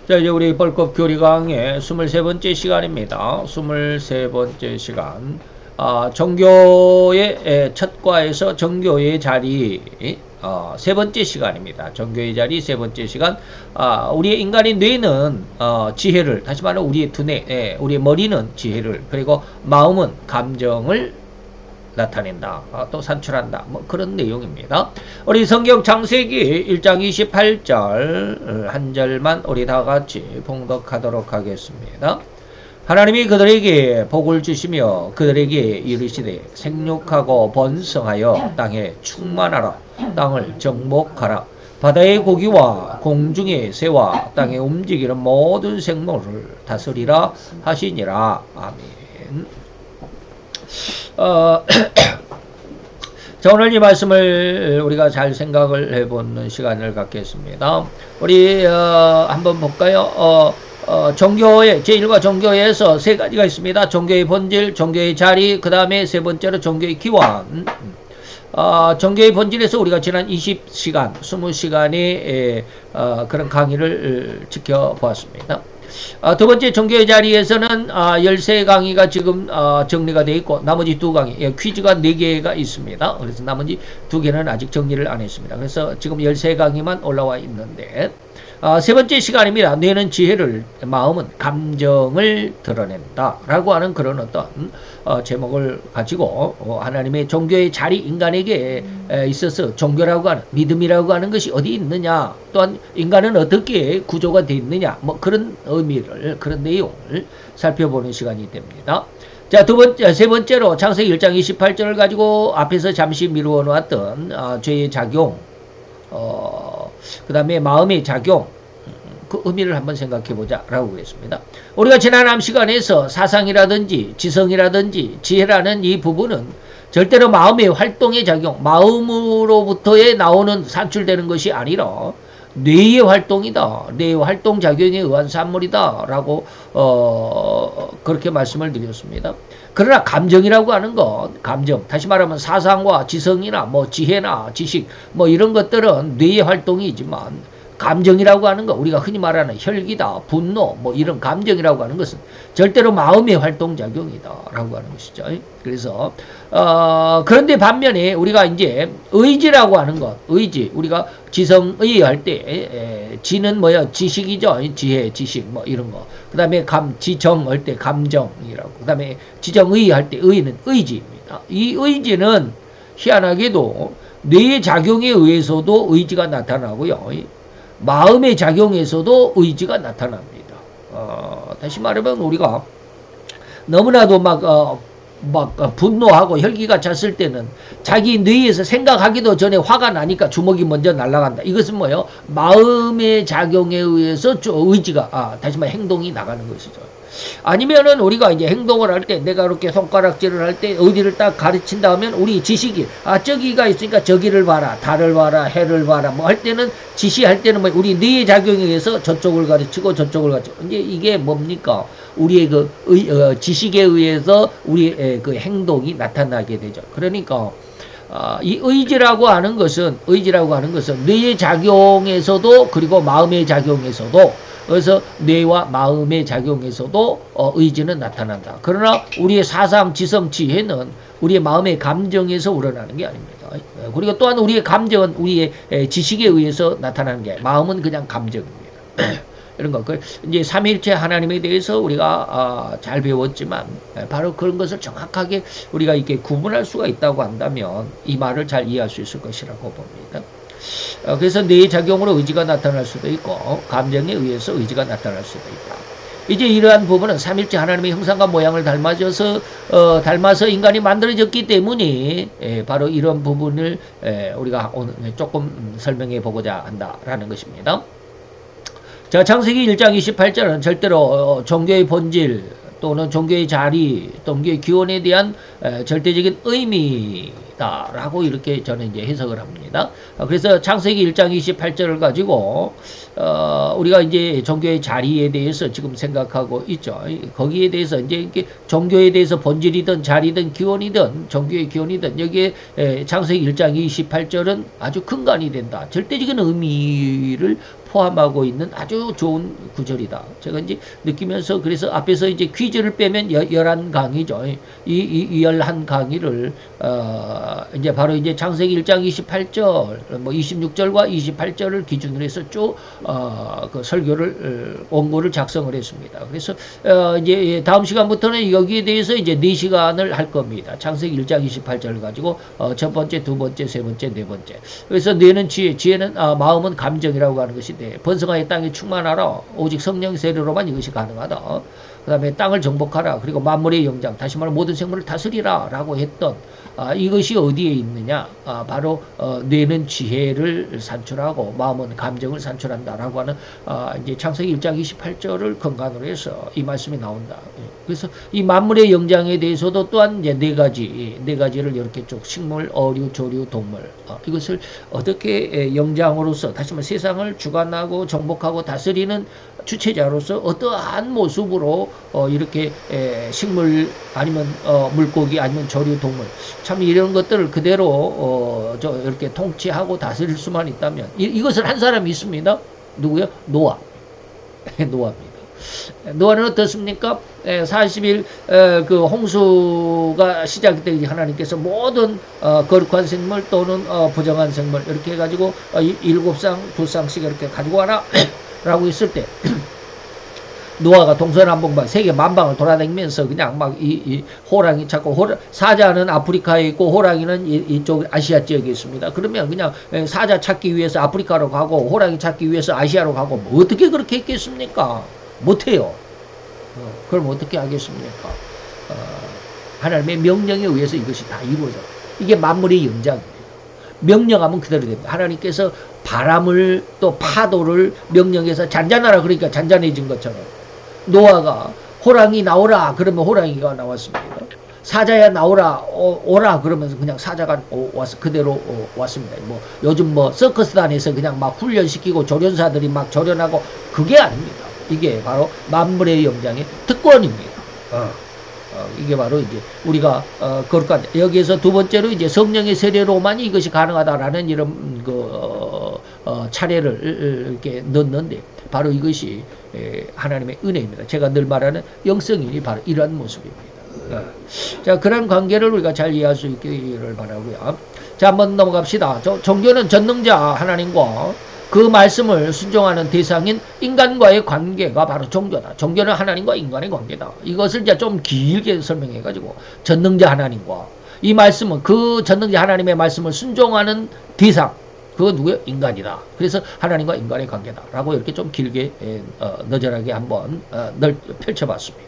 자, 이제 우리 벌법 교리 강의 23번째 시간입니다. 23번째 시간. 정교의 첫 과에서 정교의 자리, 세 번째 시간입니다. 정교의 자리 세 번째 시간. 우리의 인간의 뇌는, 지혜를, 다시 말해 우리의 두뇌, 우리의 머리는 지혜를, 그리고 마음은 감정을 나타낸다. 또 산출한다. 뭐 그런 내용입니다. 우리 성경 창세기 1장 28절 한 절만 우리 다 같이 봉독하도록 하겠습니다. 하나님이 그들에게 복을 주시며 그들에게 이르시되 생육하고 번성하여 땅에 충만하라. 땅을 정복하라. 바다의 고기와 공중의 새와 땅에 움직이는 모든 생물을 다스리라 하시니라. 아멘. 자, 오늘 이 말씀을 우리가 잘 생각을 해보는 시간을 갖겠습니다. 우리 한번 볼까요? 종교의 제1과 종교에서 세 가지가 있습니다. 종교의 본질, 종교의 자리, 그 다음에 세 번째로 종교의 기원. 종교의 본질에서 우리가 지난 20시간, 20시간의 그런 강의를 지켜보았습니다. 두 번째 종교의 자리에서는 13강의가 지금 정리가 되어 있고 나머지 두 강의, 퀴즈가 4개가 있습니다. 그래서 나머지 2개는 아직 정리를 안 했습니다. 그래서 지금 13강의만 올라와 있는데, 세 번째 시간입니다. 뇌는 지혜를, 마음은 감정을 드러낸다 라고 하는 그런 어떤 제목을 가지고 하나님의 종교의 자리, 인간에게 있어서 종교라고 하는, 믿음이라고 하는 것이 어디 있느냐, 또한 인간은 어떻게 구조가 되어 있느냐, 뭐 그런 의미를, 그런 내용을 살펴보는 시간이 됩니다. 자, 세 번째로 창세기 1장 28절을 가지고 앞에서 잠시 미루어 놓았던 죄의 작용, 그 다음에 마음의 작용, 그 의미를 한번 생각해보자 라고 했습니다. 우리가 지난 시간에서 사상이라든지 지성이라든지 지혜라는 이 부분은 절대로 마음의 활동의 작용, 마음으로부터의 나오는 산출되는 것이 아니라 뇌의 활동이다, 뇌의 활동 작용에 의한 산물이다 라고 그렇게 말씀을 드렸습니다. 그러나 감정이라고 하는 것, 감정, 다시 말하면 사상과 지성이나 뭐 지혜나 지식 뭐 이런 것들은 뇌의 활동이지만, 감정이라고 하는 것, 우리가 흔히 말하는 혈기다, 분노, 뭐 이런 감정이라고 하는 것은 절대로 마음의 활동작용이다 라고 하는 것이죠. 그래서 그런데 반면에 우리가 이제 의지라고 하는 것, 의지, 우리가 지성의 할 때 지는 뭐야, 지식이죠. 지혜, 지식 뭐 이런 거. 그 다음에 지정 할 때 감정이라고, 그 다음에 지정의 할 때 의는 의지입니다. 이 의지는 희한하게도 뇌의 작용에 의해서도 의지가 나타나고요, 마음의 작용에서도 의지가 나타납니다. 다시 말하면 우리가 너무나도 막 분노하고 혈기가 찼을 때는 자기 뇌에서 생각하기도 전에 화가 나니까 주먹이 먼저 날아간다. 이것은 뭐예요? 마음의 작용에 의해서 의지가, 다시 말해 행동이 나가는 것이죠. 아니면은 우리가 이제 행동을 할 때, 내가 이렇게 손가락질을 할 때 어디를 딱 가르친다 하면 우리 지식이, 저기가 있으니까 저기를 봐라, 달을 봐라, 해를 봐라 뭐 할 때는, 지시할 때는 뭐 우리 뇌의 작용에 의해서 저쪽을 가르치고 저쪽을 가르치고, 이제 이게 뭡니까? 우리의 지식에 의해서 우리의 그 행동이 나타나게 되죠. 그러니까 이 의지라고 하는 것은 뇌의 작용에서도, 그리고 마음의 작용에서도, 그래서 뇌와 마음의 작용에서도 의지는 나타난다. 그러나 우리의 사상, 지성, 지혜는 우리의 마음의 감정에서 우러나는 게 아닙니다. 그리고 또한 우리의 감정은 우리의 지식에 의해서 나타나는 게, 마음은 그냥 감정입니다. 이런 거, 이제 삼위일체 하나님에 대해서 우리가 잘 배웠지만, 바로 그런 것을 정확하게 우리가 이렇게 구분할 수가 있다고 한다면 이 말을 잘 이해할 수 있을 것이라고 봅니다. 그래서 뇌의 작용으로 의지가 나타날 수도 있고, 감정에 의해서 의지가 나타날 수도 있다. 이제 이러한 부분은 삼일체 하나님의 형상과 모양을 닮아서 인간이 만들어졌기 때문에 바로 이런 부분을 우리가 오늘 조금 설명해 보고자 한다라는 것입니다. 자, 창세기 1장 28절은 절대로 종교의 본질 또는 종교의 자리, 종교의 기원에 대한 절대적인 의미, 것이다 라고 이렇게 저는 이제 해석을 합니다. 그래서 창세기 1장 28절을 가지고 우리가 이제 종교의 자리에 대해서 지금 생각하고 있죠. 거기에 대해서 이제 종교에 대해서 본질이든 자리든 기원이든 종교의 기원이든 여기에 창세기 1장 28절은 아주 근간이 된다. 절대적인 의미를 포함하고 있는 아주 좋은 구절이다. 제가 이제 느끼면서 그래서 앞에서 이제 퀴즈를 빼면 11강이죠. 이 11강의를 이제 바로 이제 창세기 1장 28절 뭐 26절과 28절을 기준으로 해서 쭉 그 설교를 원고를 작성을 했습니다. 그래서 이제 다음 시간부터는 여기에 대해서 이제 4시간을 할 겁니다. 창세기 1장 28절을 가지고 첫 번째, 두 번째, 세 번째, 네 번째. 그래서 뇌는 지혜, 지혜는 마음은 감정이라고 하는 것인데 번성하여 땅에 충만하라. 오직 성령 세례로만 이것이 가능하다. 그 다음에 땅을 정복하라. 그리고 만물의 영장, 다시 말해 모든 생물을 다스리라 라고 했던 이것이 어디에 있느냐. 바로 뇌는 지혜를 산출하고 마음은 감정을 산출한다라고 하는 이제 창세기 1장 28절을 근간으로 해서 이 말씀이 나온다. 그래서 이 만물의 영장에 대해서도 또한 이제 네 가지를 이렇게 쭉 식물, 어류, 조류, 동물 이것을 어떻게 영장으로서 다시 말해 세상을 주관하고 정복하고 다스리는 주체자로서 어떠한 모습으로 이렇게 식물 아니면 물고기 아니면 조류 동물 참 이런 것들을 그대로 이렇게 통치하고 다스릴 수만 있다면 이것을 한 사람이 있습니다. 누구요? 노아. 노아입니다. 노아는 어떻습니까? 40일 그 홍수가 시작되기 하나님께서 모든 거룩한 생물 또는 부정한 생물 이렇게 해가지고 7쌍 2쌍씩 이렇게 가지고 와라 라고 했을 때 노아가 동서남북방 세계 만방을 돌아다니면서 그냥 막 이 호랑이 찾고 사자는 아프리카에 있고 호랑이는 이쪽 아시아 지역에 있습니다. 그러면 그냥 사자 찾기 위해서 아프리카로 가고 호랑이 찾기 위해서 아시아로 가고 뭐 어떻게 그렇게 했겠습니까? 못해요. 그럼 어떻게 하겠습니까? 하나님의 명령에 의해서 이것이 다 이루어져. 이게 만물의 영장입니다. 명령하면 그대로 됩니다. 하나님께서 바람을 또 파도를 명령해서 잔잔하라 그러니까 잔잔해진 것처럼 노아가 호랑이 나오라 그러면 호랑이가 나왔습니다. 사자야 나오라 오라 그러면서 그냥 사자가 와서 그대로 왔습니다. 뭐 요즘 뭐 서커스단에서 그냥 막 훈련시키고 조련사들이 막 조련하고 그게 아닙니다. 이게 바로 만물의 영장의 특권입니다. 이게 바로 이제 우리가 거룩한 여기에서 두 번째로 이제 성령의 세례로만 이것이 가능하다라는 이런 그 차례를 이렇게 넣는데 바로 이것이 하나님의 은혜입니다. 제가 늘 말하는 영성인이 바로 이러한 모습입니다. 자, 그런 관계를 우리가 잘 이해할 수 있기를 바라고요. 자, 한번 넘어갑시다. 종교는 전능자 하나님과 그 말씀을 순종하는 대상인 인간과의 관계가 바로 종교다. 종교는 하나님과 인간의 관계다. 이것을 이제 좀 길게 설명해가지고 전능자 하나님과 이 말씀은 그 전능자 하나님의 말씀을 순종하는 대상 그거 누구예요? 인간이다. 그래서 하나님과 인간의 관계다. 라고 이렇게 좀 길게 너절하게 한번 펼쳐봤습니다.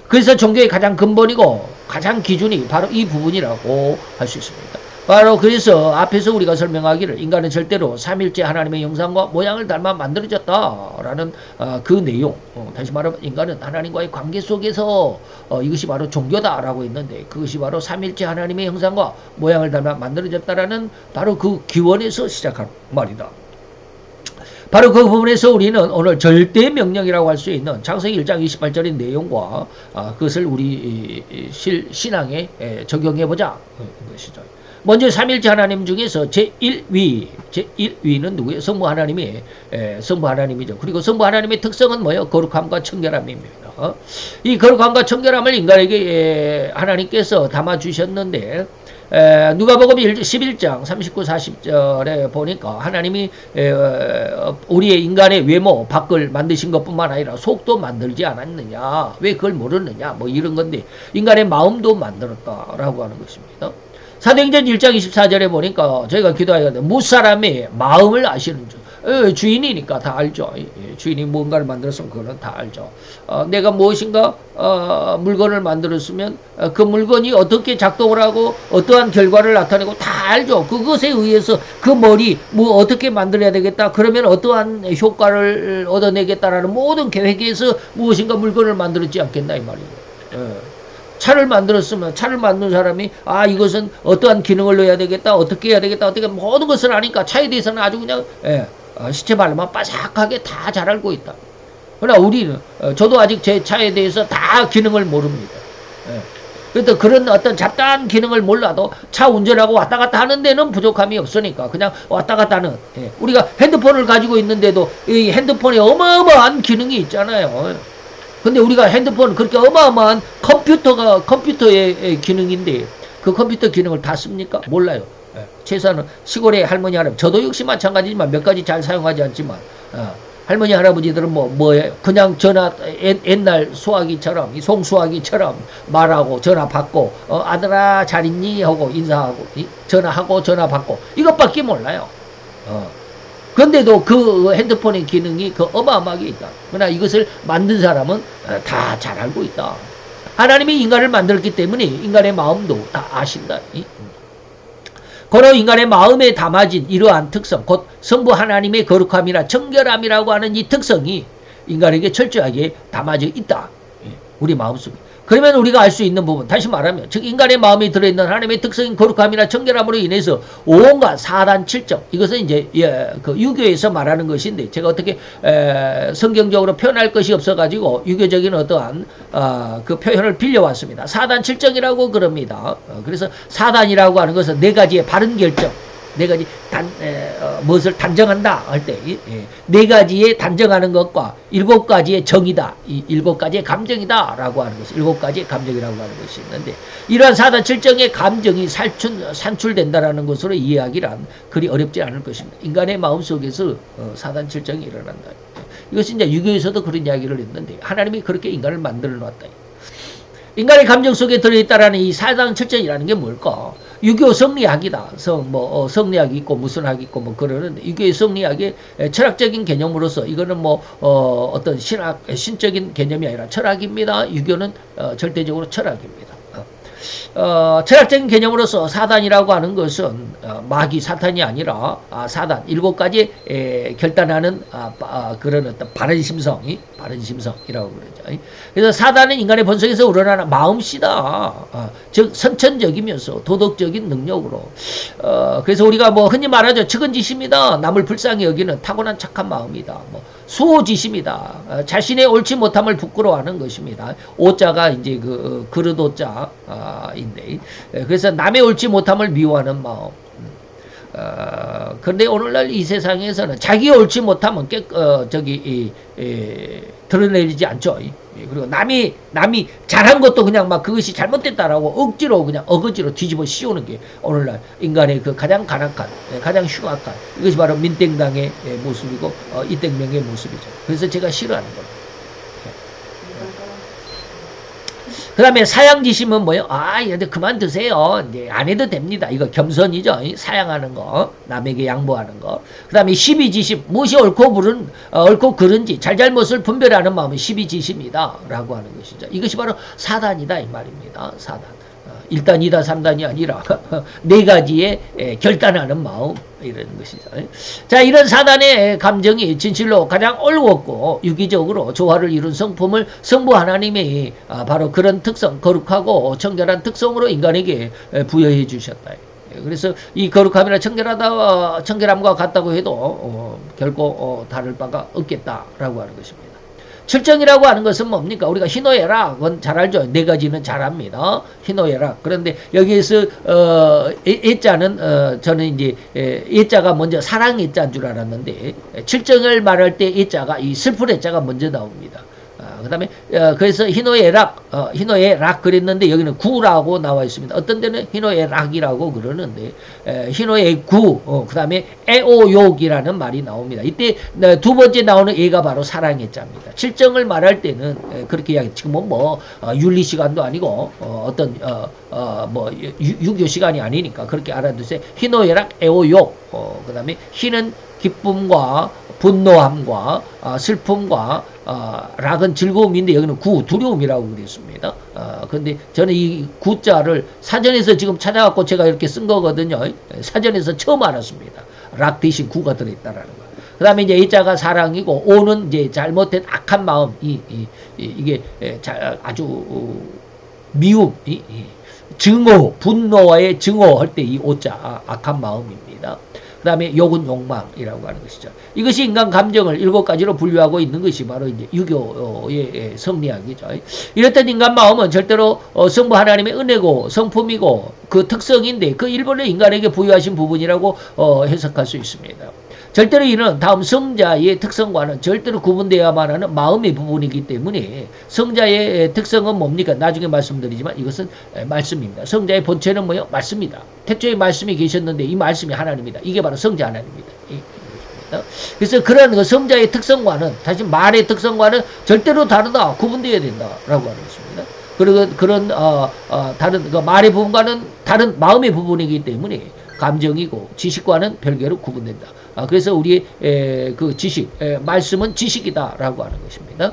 그래서 종교의 가장 근본이고 가장 기준이 바로 이 부분이라고 할 수 있습니다. 바로 그래서 앞에서 우리가 설명하기를 인간은 절대로 삼일째 하나님의 형상과 모양을 닮아 만들어졌다라는 그 내용 다시 말하면 인간은 하나님과의 관계 속에서 이것이 바로 종교다라고 했는데 그것이 바로 삼일째 하나님의 형상과 모양을 닮아 만들어졌다라는 바로 그 기원에서 시작한 말이다. 바로 그 부분에서 우리는 오늘 절대 명령이라고 할 수 있는 창세기 1장 28절의 내용과 그것을 우리 신앙에 적용해보자 것이죠. 먼저 삼일째 하나님 중에서 제1위는 누구예요? 성부 하나님이죠. 그리고 성부 하나님의 특성은 뭐예요? 거룩함과 청결함입니다. 이 거룩함과 청결함을 인간에게 하나님께서 담아주셨는데 누가복음 11장 39, 40절에 보니까 하나님이 우리의 인간의 외모, 밖을 만드신 것뿐만 아니라 속도 만들지 않았느냐? 왜 그걸 모르느냐? 뭐 이런 건데 인간의 마음도 만들었다라고 하는 것입니다. 사도행전 1장 24절에 보니까 저희가 기도하거든요. 무사람의 마음을 아시는 줄. 주인이니까 다 알죠. 주인이 무언가를 만들었으면 그거는 다 알죠. 내가 무엇인가 물건을 만들었으면 그 물건이 어떻게 작동을 하고 어떠한 결과를 나타내고 다 알죠. 그것에 의해서 그 머리 뭐 어떻게 만들어야 되겠다. 그러면 어떠한 효과를 얻어내겠다라는 모든 계획에서 무엇인가 물건을 만들었지 않겠나 이 말이에요. 차를 만들었으면 차를 만든 사람이 이것은 어떠한 기능을 넣어야 되겠다, 어떻게 해야 되겠다, 어떻게 모든 것을 아니까 차에 대해서는 아주 그냥 시체 발만 빠삭하게 다 잘 알고 있다. 그러나 우리는 저도 아직 제 차에 대해서 다 기능을 모릅니다. 그래도 그런 어떤 잡다한 기능을 몰라도 차 운전하고 왔다 갔다 하는 데는 부족함이 없으니까 그냥 왔다 갔다 하는, 우리가 핸드폰을 가지고 있는데도 이 핸드폰에 어마어마한 기능이 있잖아요. 근데 우리가 핸드폰 그렇게 어마어마한 컴퓨터의 기능인데 그 컴퓨터 기능을 다 씁니까? 몰라요. 최소한 시골의 할머니 할아버지, 저도 역시 마찬가지지만 몇 가지 잘 사용하지 않지만 할머니 할아버지들은 뭐예요? 그냥 전화, 옛날 소화기처럼, 송수화기처럼 말하고 전화 받고 아들아 잘 있니? 하고 인사하고 전화하고 전화 받고 이것밖에 몰라요. 그런데도 그 핸드폰의 기능이 그 어마어마하게 있다. 그러나 이것을 만든 사람은 다 잘 알고 있다. 하나님이 인간을 만들었기 때문에 인간의 마음도 다 아신다. 고로 인간의 마음에 담아진 이러한 특성, 곧 성부 하나님의 거룩함이나 정결함이라고 하는 이 특성이 인간에게 철저하게 담아져 있다. 우리 마음속에. 그러면 우리가 알 수 있는 부분, 다시 말하면 즉 인간의 마음에 들어있는 하나님의 특성인 거룩함이나 정결함으로 인해서 온갖 사단 칠정, 이것은 이제 그 유교에서 말하는 것인데 제가 어떻게 성경적으로 표현할 것이 없어가지고 유교적인 어떠한 그 표현을 빌려왔습니다. 사단 칠정이라고 그럽니다. 그래서 사단이라고 하는 것은 네 가지의 바른 결정, 네 가지 무엇을 단정한다 할 때 네 가지의 단정하는 것과 일곱 가지의 정이다, 이 일곱 가지의 감정이다 라고 하는 것이, 일곱 가지의 감정이라고 하는 것이 있는데, 이러한 사단 칠정의 감정이 산출된다라는 것으로 이해하기란 그리 어렵지 않을 것입니다. 인간의 마음속에서 사단 칠정이 일어난다. 이것이 이제 유교에서도 그런 이야기를 했는데 하나님이 그렇게 인간을 만들어 놨다. 인간의 감정 속에 들어있다라는 이 사단 칠정이라는 게 뭘까? 유교 성리학이다. 성리학이 있고 무슨 학이 있고 뭐 그러는데, 유교의 성리학의 철학적인 개념으로서 이거는 어떤 신적인 개념이 아니라 철학입니다. 유교는 절대적으로 철학입니다. 철학적인 개념으로서 사단이라고 하는 것은 마귀 사탄이 아니라 사단, 일곱 가지 결단하는 그런 어떤 바른 심성이라고 그러죠. 그래서 사단은 인간의 본성에서 우러나는 마음씨다. 즉 선천적이면서 도덕적인 능력으로, 그래서 우리가 흔히 말하죠. 측은지심이다. 남을 불쌍히 여기는 타고난 착한 마음이다. 수호지심이다. 자신의 옳지 못함을 부끄러워하는 것입니다. 오자가 이제 그 그릇 오자인데, 그래서 남의 옳지 못함을 미워하는 마음. 그런데 오늘날 이 세상에서는 자기 옳지 못함은 드러내리지 않죠. 그리고 남이 잘한 것도 그냥 막 그것이 잘못됐다라고 억지로 그냥 어거지로 뒤집어 씌우는 게 오늘날 인간의 그 가장 간악한, 가장 흉악한, 이것이 바로 민땡당의 모습이고 이땡명의 모습이죠. 그래서 제가 싫어하는 겁니다. 그 다음에 사양지심은 뭐예요? 근데 그만 드세요. 이제 안 해도 됩니다. 이거 겸손이죠. 사양하는 거, 남에게 양보하는 거. 그 다음에 시비지심, 무엇이 옳고 그른지 잘잘못을 분별하는 마음은 시비지심이다 라고 하는 것이죠. 이것이 바로 사단이다 이 말입니다. 사단. 1단, 2단, 3단이 아니라 네 가지의 결단하는 마음, 이런 것이죠. 자, 이런 사단의 감정이 진실로 가장 올곧고 유기적으로 조화를 이룬 성품을 성부 하나님이 바로 그런 특성, 거룩하고 청결한 특성으로 인간에게 부여해 주셨다. 그래서 이 거룩함이나 청결함과 같다고 해도 결코 다를 바가 없겠다라고 하는 것입니다. 칠정이라고 하는 것은 뭡니까? 우리가 희노애락은 잘 알죠. 네 가지는 잘 압니다. 희노애락. 그런데 여기에서 애자는 저는 이제 애자가 먼저 사랑 애자인 줄 알았는데, 칠정을 말할 때 애자가 이 슬픈 애자가 먼저 나옵니다. 그 다음에 그래서 희노애락 그랬는데 여기는 구라고 나와 있습니다. 어떤 데는 희노애락이라고 그러는데 희노애구, 그 다음에 애오욕이라는 말이 나옵니다. 이때 두 번째 나오는 애가 바로 사랑애자입니다. 칠정을 말할 때는 그렇게 이야기, 지금은 윤리 시간도 아니고 어떤 유교 시간이 아니니까 그렇게 알아두세요. 희노애락, 애오욕. 그 다음에 희는 기쁨과 분노함과 슬픔과 락은 즐거움인데 여기는 두려움이라고 그랬습니다. 그런데 저는 이 구자를 사전에서 지금 찾아갖고 제가 이렇게 쓴 거거든요. 사전에서 처음 알았습니다. 락 대신 구가 들어있다라는 거. 그 다음에 이제 이자가 사랑이고, 오는 이제 잘못된 악한 마음, 이게 아주 미움, 증오, 분노와의 증오할 때 이 오자, 악한 마음입니다. 그 다음에 욕은 욕망이라고 하는 것이죠. 이것이 인간 감정을 7가지로 분류하고 있는 것이 바로 이제 유교의 성리학이죠. 이렇듯 인간 마음은 절대로 성부 하나님의 은혜고 성품이고 그 특성인데 그 일본의 인간에게 부여하신 부분이라고 해석할 수 있습니다. 절대로 이는 다음 성자의 특성과는 절대로 구분되어야만 하는 마음의 부분이기 때문에 성자의 특성은 뭡니까? 나중에 말씀드리지만 이것은 말씀입니다. 성자의 본체는 뭐예요? 말씀입니다. 태초에 말씀이 계셨는데 이 말씀이 하나님입니다. 이게 바로 성자 하나님입니다. 그래서 그런 그 성자의 특성과는 다시 말의 특성과는 절대로 다르다. 구분되어야 된다라고 하는 것입니다. 그리고 그런 다른 그 말의 부분과는 다른 마음의 부분이기 때문에 감정이고 지식과는 별개로 구분된다. 그래서 우리의 그 지식, 말씀은 지식이다라고 하는 것입니다.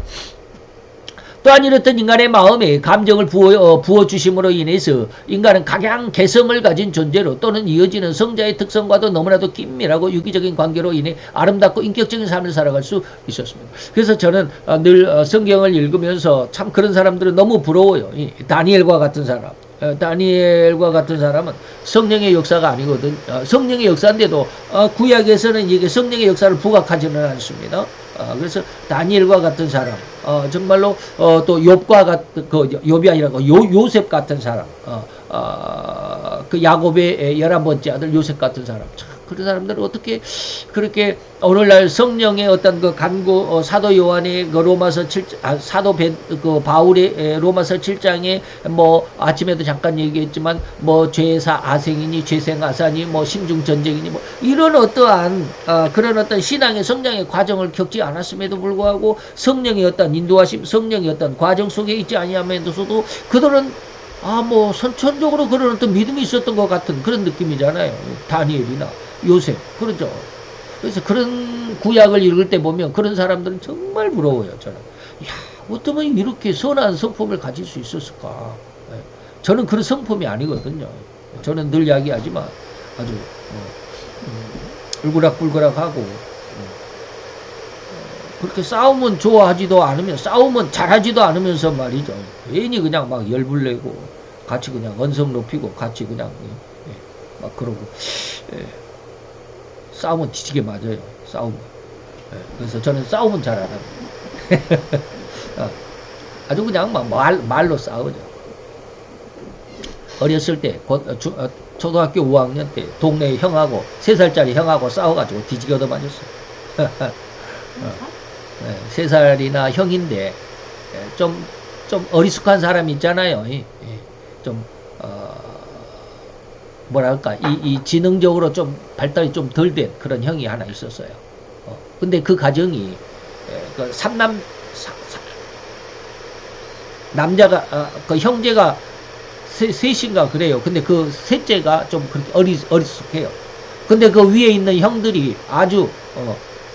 또한 이렇듯 인간의 마음에 감정을 부어주심으로 인해서 인간은 각양 개성을 가진 존재로 또는 이어지는 성자의 특성과도 너무나도 긴밀하고 유기적인 관계로 인해 아름답고 인격적인 삶을 살아갈 수 있었습니다. 그래서 저는 늘 성경을 읽으면서 참 그런 사람들은 너무 부러워요. 다니엘과 같은 사람. 다니엘과 같은 사람은 성령의 역사가 아니거든. 성령의 역사인데도 구약에서는 이게 성령의 역사를 부각하지는 않습니다. 그래서 다니엘과 같은 사람, 정말로 또 욥과 같은 그 욥이 아니라 요셉 같은 사람, 그 야곱의 11번째 아들 요셉 같은 사람. 참 그런 사람들은 어떻게 그렇게 오늘날 성령의 어떤 그 간구 사도 요한의 그 로마서 7장 사도 그 바울의 로마서 7장에 뭐 아침에도 잠깐 얘기했지만 뭐 죄사 아생이니 죄생 아사니 뭐 심중 전쟁이니 뭐 이런 어떠한 그런 어떤 신앙의 성장의 과정을 겪지 않았음에도 불구하고 성령의 어떤 인도하심, 성령의 어떤 과정 속에 있지 아니하면서도 그들은 뭐 선천적으로 그런 어떤 믿음이 있었던 것 같은 그런 느낌이잖아요. 다니엘이나 요셉, 그러죠. 그래서 그런 구약을 읽을 때 보면 그런 사람들은 정말 부러워요, 저는. 야, 어쩌면 이렇게 선한 성품을 가질 수 있었을까. 저는 그런 성품이 아니거든요. 저는 늘 이야기하지만 아주 울그락불그락하고 그렇게 싸우면 좋아하지도 않으면 싸우면 잘하지도 않으면서 말이죠. 괜히 그냥 막 열불내고 같이 그냥 언성 높이고 같이 그냥 막 그러고 싸우면 뒤지게 맞아요. 싸우면. 그래서 저는 싸우면 잘 안 합니다. 아주 그냥 막 말로 싸우죠. 어렸을 때 초등학교 5학년 때 동네 형하고 3살짜리 형하고 싸워가지고 뒤지게 얻어맞았어요. 3살이나 형인데 좀 어리숙한 사람 있잖아요. 좀 뭐랄까 이 지능적으로 좀 발달이 좀 덜 된 그런 형이 하나 있었어요. 근데 그 가정이 그 남자가 그 형제가 셋인가 그래요. 근데 그 셋째가 좀 그렇게 어리숙해요. 근데 그 위에 있는 형들이 아주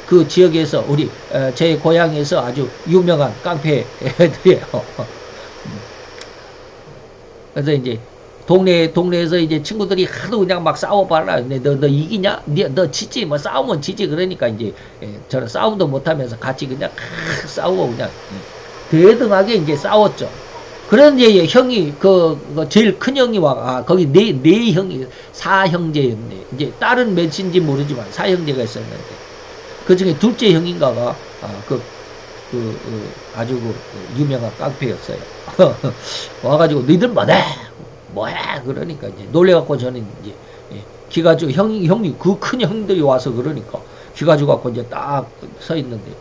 그 지역에서 우리 제 고향에서 아주 유명한 깡패들이에요. 그래서 이제 동네에서 이제 친구들이 하도 그냥 막 싸워봐라. 근데 너 이기냐? 너 지지? 뭐 싸우면 지지. 그러니까 이제 저는 싸움도 못하면서 같이 그냥 싸우고 그냥 대등하게 이제 싸웠죠. 그런데 형이 그 제일 큰 형이 거기 네 형이 4형제였는데 이제 딸은 몇인지 모르지만 4형제가 있었는데 그 중에 둘째 형인가가 아주 유명한 깡패였어요. 와가지고 너희들 뭐해? 그러니까 이제 놀래갖고 저는 이제 기가지고 형이 그 큰 형들이 와서 그러니까 기가지고 갖고 이제 딱 서 있는데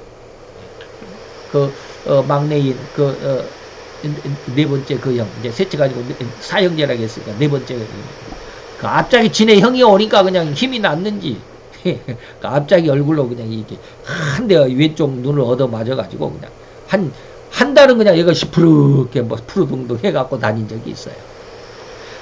막내인 네 번째 그 형 이제 셋째 가지고 4형제라고 했으니까 네 번째 그 갑자기 지네 형이 오니까 그냥 힘이 났는지 갑자기 얼굴로 그냥 이게 한 대가 왼쪽 눈을 얻어 맞아가지고 그냥 한 달은 그냥 얘가 시푸르게 뭐 푸르둥둥 해갖고 다닌 적이 있어요.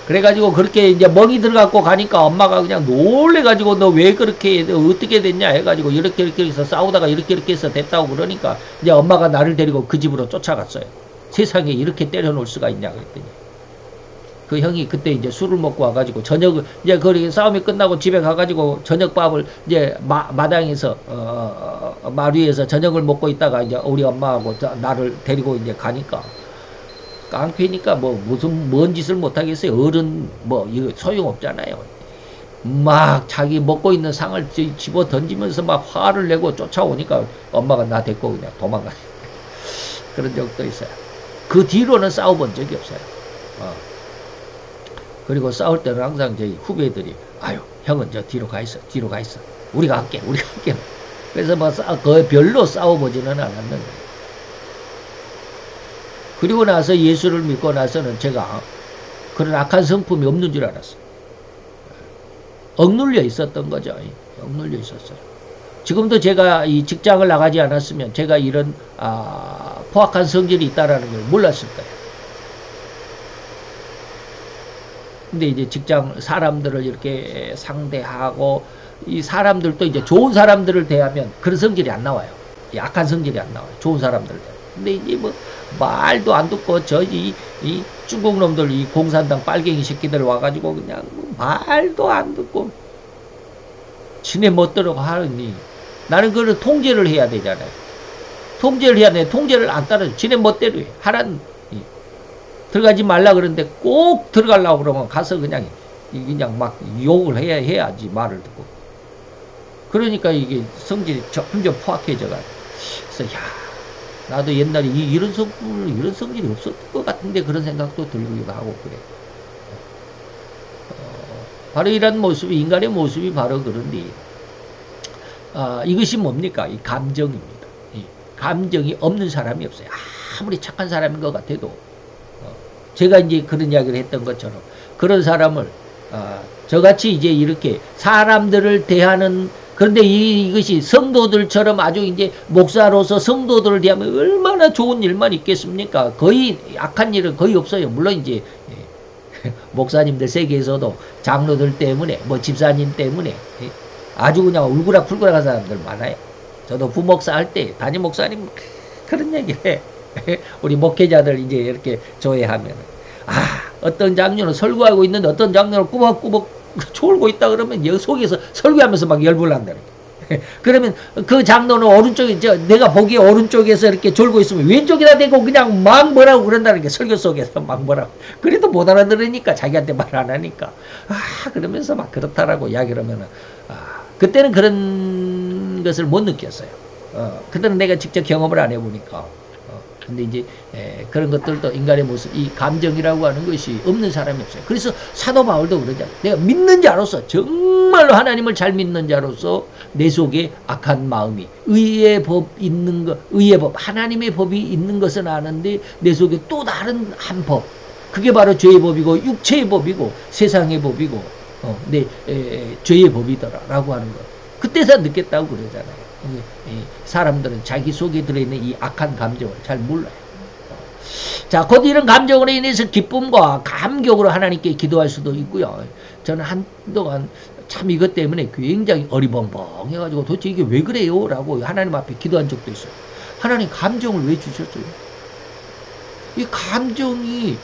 그래가지고 그렇게 이제 멍이 들어갖고 가니까 엄마가 그냥 놀래가지고 너 왜 그렇게 어떻게 됐냐 해가지고 이렇게 해서 싸우다가 이렇게 해서 됐다고 그러니까 이제 엄마가 나를 데리고 그 집으로 쫓아갔어요. 세상에 이렇게 때려놓을 수가 있냐 그랬더니 그 형이 그때 이제 술을 먹고 와가지고 저녁을 이제 그 싸움이 끝나고 집에 가가지고 저녁밥을 이제 마당에서 말 위에서 저녁을 먹고 있다가 이제 우리 엄마하고 나를 데리고 이제 가니까 깡패니까 뭐 무슨 뭔 짓을 못하겠어요. 어른 뭐 이거 소용없잖아요. 막 자기 먹고 있는 상을 집어 던지면서 막 화를 내고 쫓아오니까 엄마가 나 데리고 그냥 도망가. 그런 적도 있어요. 그 뒤로는 싸워본 적이 없어요. 그리고 싸울 때는 항상 저희 후배들이 아유 형은 저 뒤로 가 있어, 뒤로 가 있어. 우리가 할게, 우리가 할게. 그래서 뭐 거의 별로 싸워보지는 않았는데. 그리고 나서 예수를 믿고 나서는 제가 그런 악한 성품이 없는 줄 알았어요. 억눌려 있었던 거죠. 억눌려 있었어요. 지금도 제가 이 직장을 나가지 않았으면 제가 이런 포악한 성질이 있다라는 걸 몰랐을 거예요. 근데 이제 직장 사람들을 이렇게 상대하고 이 사람들도 이제 좋은 사람들을 대하면 그런 성질이 안 나와요. 약한 성질이 안 나와요. 좋은 사람들을 대하면. 근데 이제 뭐 말도 안 듣고 이 중국 놈들 이 공산당 빨갱이 새끼들 와가지고 그냥 말도 안 듣고 지네 멋대로 하느니 나는 그걸 통제를 해야 되잖아요. 통제를 해야 돼. 통제를 안 따라줘. 지네 멋대로 해. 하라는 들어가지 말라 그러는데 꼭 들어가려고 그러면 가서 그냥 막 욕을 해야지 말을 듣고. 그러니까 이게 성질이 점점 포악해져가지고. 그래서 야 나도 옛날에 이런 성질이 없었던 것 같은데 그런 생각도 들기도 하고 그래. 바로 이런 모습이 인간의 모습이 바로 그런데 이것이 뭡니까? 이 감정입니다. 이 감정이 없는 사람이 없어요. 아무리 착한 사람인 것 같아도 제가 이제 그런 이야기를 했던 것처럼 그런 사람을 저같이 이제 이렇게 사람들을 대하는 그런데 이것이 성도들처럼 아주 이제 목사로서 성도들을 대하면 얼마나 좋은 일만 있겠습니까? 거의 악한 일은 거의 없어요. 물론 이제 목사님들 세계에서도 장로들 때문에 뭐 집사님 때문에 아주 그냥 울그락불그락한 사람들 많아요. 저도 부목사 할 때 담임 목사님 그런 얘기 해. 우리 목회자들 이제 이렇게 조회하면 어떤 장로는 설교하고 있는데 어떤 장로는 꾸벅꾸벅 졸고 있다 그러면 여기 속에서 설교하면서 막 열불 난다는 거예요. 그러면 그 장로는 오른쪽에 내가 보기에 오른쪽에서 이렇게 졸고 있으면 왼쪽에다 대고 그냥 막 뭐라고 그런다는 게 설교 속에서 막 뭐라고. 그래도 못 알아들으니까 자기한테 말 안 하니까 그러면서 막 그렇다라고 이야기를 하면은 그때는 그런 것을 못 느꼈어요. 그때는 내가 직접 경험을 안 해보니까. 근데 이제 그런 것들도 인간의 모습, 이 감정이라고 하는 것이 없는 사람이 없어요. 그래서 사도 바울도 그러잖아요. 내가 믿는 자로서 정말로 하나님을 잘 믿는 자로서 내 속에 악한 마음이 의의 법 있는 것, 의의 법, 하나님의 법이 있는 것은 아는데 내 속에 또 다른 한 법, 그게 바로 죄의 법이고 육체의 법이고 세상의 법이고 죄의 법이더라라고 하는 것. 그때서 느꼈다고 그러잖아요. 사람들은 자기 속에 들어있는 이 악한 감정을 잘 몰라요. 자, 곧 이런 감정으로 인해서 기쁨과 감격으로 하나님께 기도할 수도 있고요. 저는 한동안 참 이것 때문에 굉장히 어리벙벙해가지고 도대체 이게 왜 그래요? 라고 하나님 앞에 기도한 적도 있어요. 하나님 감정을 왜 주셨어요? 이 감정이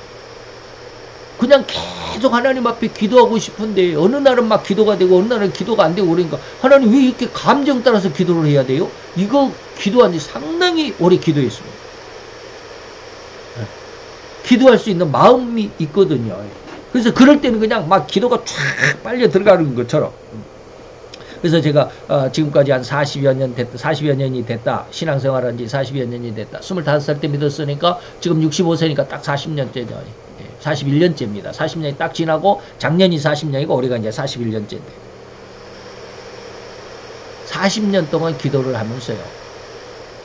그냥 계속 하나님 앞에 기도하고 싶은데 어느 날은 막 기도가 되고 어느 날은 기도가 안 되고 그러니까 하나님 왜 이렇게 감정 따라서 기도를 해야 돼요? 이거 기도한 지 상당히 오래 기도했습니다. 기도할 수 있는 마음이 있거든요. 그래서 그럴 때는 그냥 막 기도가 쫙 빨려 들어가는 것처럼. 그래서 제가 지금까지 한 40여 년 됐다, 40여 년이 됐다. 신앙생활한 지 40여 년이 됐다. 25살 때 믿었으니까 지금 65세니까 딱 40년째죠. 41년째입니다. 40년이 딱 지나고 작년이 40년이고 올해가 이제 41년째인데 40년 동안 기도를 하면서요.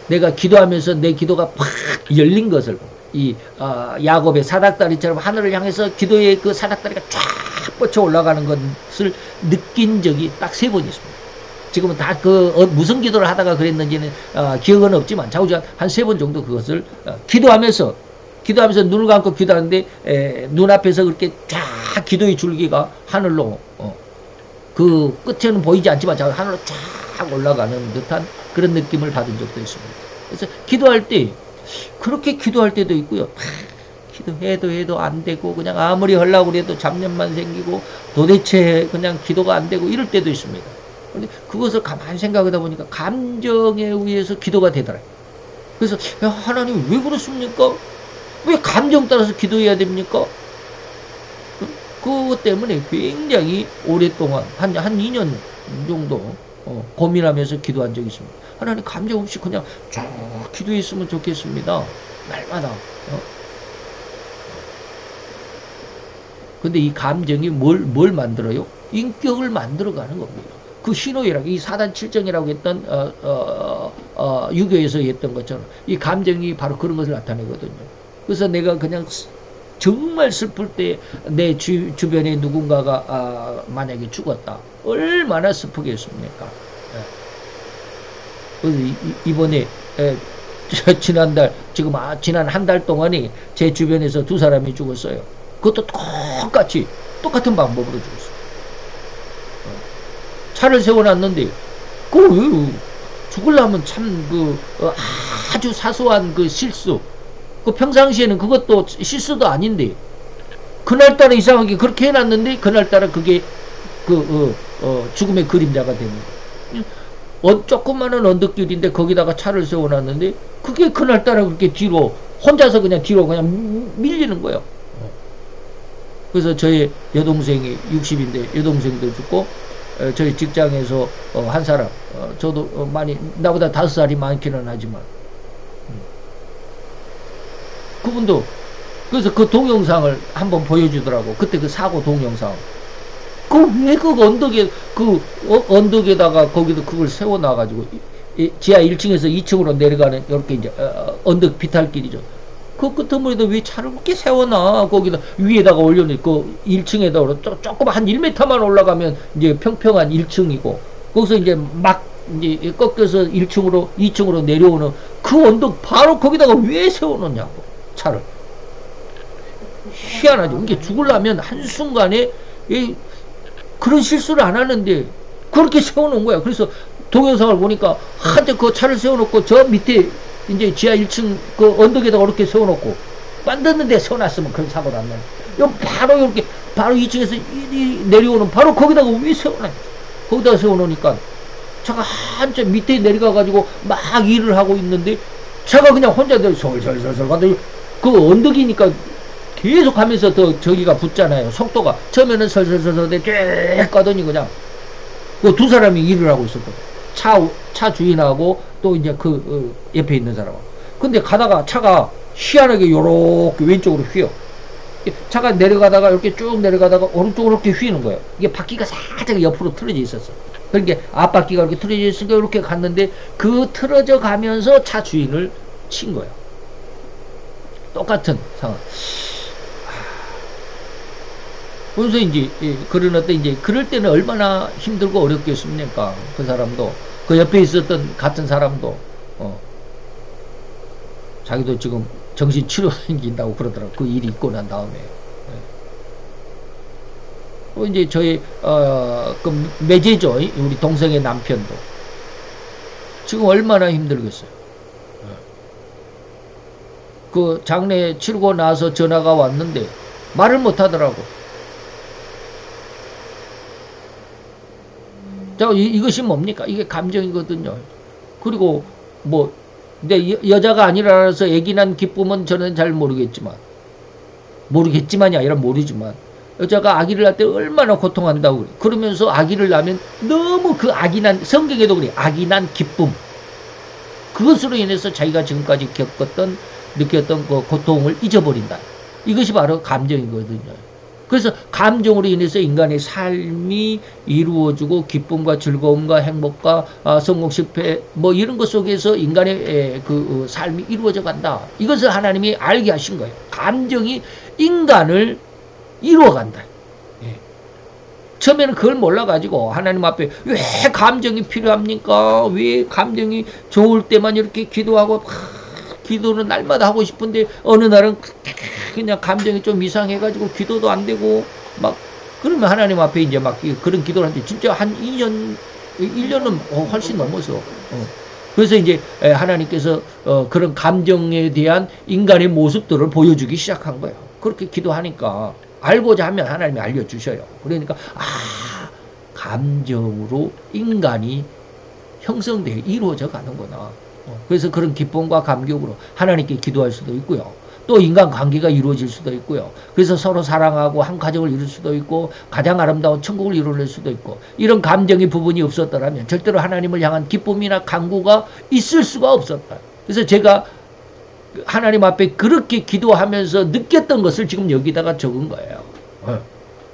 내가 기도하면서 내 기도가 팍 열린 것을 이 야곱의 사닥다리처럼 하늘을 향해서 기도의 그 사닥다리가 쫙 뻗쳐 올라가는 것을 느낀 적이 딱 3번 있습니다. 지금은 다 무슨 기도를 하다가 그랬는지는 기억은 없지만 자우지간 한 3번 정도 그것을 기도하면서 눈을 감고 기도하는데 눈앞에서 그렇게 쫙 기도의 줄기가 하늘로 그 끝에는 보이지 않지만 하늘로 쫙 올라가는 듯한 그런 느낌을 받은 적도 있습니다. 그래서 기도할 때 그렇게 기도할 때도 있고요. 기도해도 안 되고 그냥 아무리 하려고 해도 잡념만 생기고 도대체 그냥 기도가 안 되고 이럴 때도 있습니다. 근데 그것을 가만히 생각하다 보니까 감정에 의해서 기도가 되더라고요. 그래서 하나님 왜 그렇습니까? 왜 감정 따라서 기도해야 됩니까? 그것 때문에 굉장히 오랫동안 한 2년 정도 고민하면서 기도한 적이 있습니다. 하나님 감정 없이 그냥 쭉 기도했으면 좋겠습니다. 날마다. 근데 이 감정이 뭘 만들어요? 인격을 만들어가는 겁니다. 그 신호이라고, 이 사단 7정이라고 했던, 유교에서 했던 것처럼, 이 감정이 바로 그런 것을 나타내거든요. 그래서 내가 그냥 정말 슬플 때 내 주변에 누군가가, 만약에 죽었다. 얼마나 슬프겠습니까? 그래서 이번에, 지난달, 지난 한 달 동안에 제 주변에서 2사람이 죽었어요. 그것도 똑같은 방법으로 죽었어요. 차를 세워놨는데, 죽으려면 참, 아주 사소한 실수. 평상시에는 그것도 실수도 아닌데, 그날따라 이상하게 그렇게 해놨는데, 그날따라 그게, 죽음의 그림자가 됩니다. 조그마한 언덕길인데, 거기다가 차를 세워놨는데, 그게 그날따라 그렇게 뒤로, 혼자서 그냥 뒤로 그냥 밀리는 거예요. 그래서 저희 여동생이 60인데, 여동생도 죽고, 저희 직장에서 한 사람, 저도 많이, 나보다 5살이 많기는 하지만, 그분도, 그래서 그 동영상을 한번 보여주더라고. 그때 그 사고 동영상. 왜 언덕에다가 거기도 그걸 세워놔가지고, 지하 1층에서 2층으로 내려가는, 이렇게 이제, 언덕 비탈길이죠. 그 끄트머리도 왜 차를 그렇게 세워놔? 거기다, 위에다가 올려놓고, 1층에다가, 조금 한 1m만 올라가면, 이제 평평한 1층이고, 거기서 이제 이제 꺾여서 2층으로 내려오는 그 언덕 바로 거기다가 왜 세워놓냐고, 차를. 희한하죠. 이게 죽으려면 한순간에, 그런 실수를 안 하는데, 그렇게 세워놓은 거야. 그래서 동영상을 보니까, 한때 그 차를 세워놓고, 저 밑에, 이제 지하 1층 그 언덕에다가 이렇게 세워놓고, 만드는데 세워놨으면 그런 사고를 안 나요. 바로 이렇게, 바로 2층에서 내려오는, 바로 거기다가 왜 세워놔? 거기다가 세워놓으니까, 차가 한참 밑에 내려가가지고 막 일을 하고 있는데, 차가 그냥 혼자 솔솔솔솔 가다, 그 언덕이니까 계속 하면서 더 저기가 붙잖아요. 속도가. 처음에는 설설설설 쭉 가더니 그냥, 그 2사람이 일을 하고 있었거든. 차 주인하고 또 이제 옆에 있는 사람하고. 근데 가다가 차가 희한하게 요렇게 왼쪽으로 휘어. 차가 내려가다가 이렇게 쭉 내려가다가 오른쪽으로 이렇게 휘는 거예요. 이게 바퀴가 살짝 옆으로 틀어져 있었어. 그러니까 앞바퀴가 이렇게 틀어져 있으니까 이렇게 갔는데, 그 틀어져 가면서 차 주인을 친 거예요. 똑같은 상황. 그래서 이제, 그러는데 이제, 그럴 때는 얼마나 힘들고 어렵겠습니까? 그 사람도. 그 옆에 있었던 같은 사람도, 자기도 지금 정신치료 생긴다고 그러더라고. 그 일이 있고 난 다음에. 이제 저희, 그 매제죠. 우리 동생의 남편도. 지금 얼마나 힘들겠어요. 그 장례 치르고 나서 전화가 왔는데, 말을 못 하더라고. 자, 이것이 뭡니까? 이게 감정이거든요. 그리고 근데 여자가 아니라서 애기 난 기쁨은 저는 잘 모르겠지만이 아니라 모르지만, 여자가 아기를 낳을 때 얼마나 고통한다고 그래. 그러면서 아기를 낳으면 너무 그 성경에도 그래. 아기 난 기쁨. 그것으로 인해서 자기가 지금까지 느꼈던 그 고통을 잊어버린다. 이것이 바로 감정이거든요. 그래서 감정으로 인해서 인간의 삶이 이루어지고, 기쁨과 즐거움과 행복과 성공 실패 이런 것 속에서 인간의 그 삶이 이루어져 간다. 이것을 하나님이 알게 하신 거예요. 감정이 인간을 이루어간다. 처음에는 그걸 몰라가지고 하나님 앞에 왜 감정이 필요합니까? 왜 감정이 좋을 때만 이렇게 기도하고, 기도는 날마다 하고 싶은데 어느 날은 그냥 감정이 좀 이상해가지고 기도도 안 되고 그러면 하나님 앞에 이제 그런 기도를 하는데, 진짜 한 1년은 훨씬 넘어서. 그래서 이제 하나님께서 그런 감정에 대한 인간의 모습들을 보여주기 시작한 거예요. 그렇게 기도하니까 알고자 하면 하나님이 알려주셔요. 그러니까 감정으로 인간이 형성되어 이루어져 가는구나. 그래서 그런 기쁨과 감격으로 하나님께 기도할 수도 있고요. 또 인간 관계가 이루어질 수도 있고요. 그래서 서로 사랑하고 한 가정을 이룰 수도 있고 가장 아름다운 천국을 이루어낼 수도 있고 이런 감정의 부분이 없었더라면 절대로 하나님을 향한 기쁨이나 간구가 있을 수가 없었다. 그래서 제가 하나님 앞에 그렇게 기도하면서 느꼈던 것을 지금 여기다가 적은 거예요.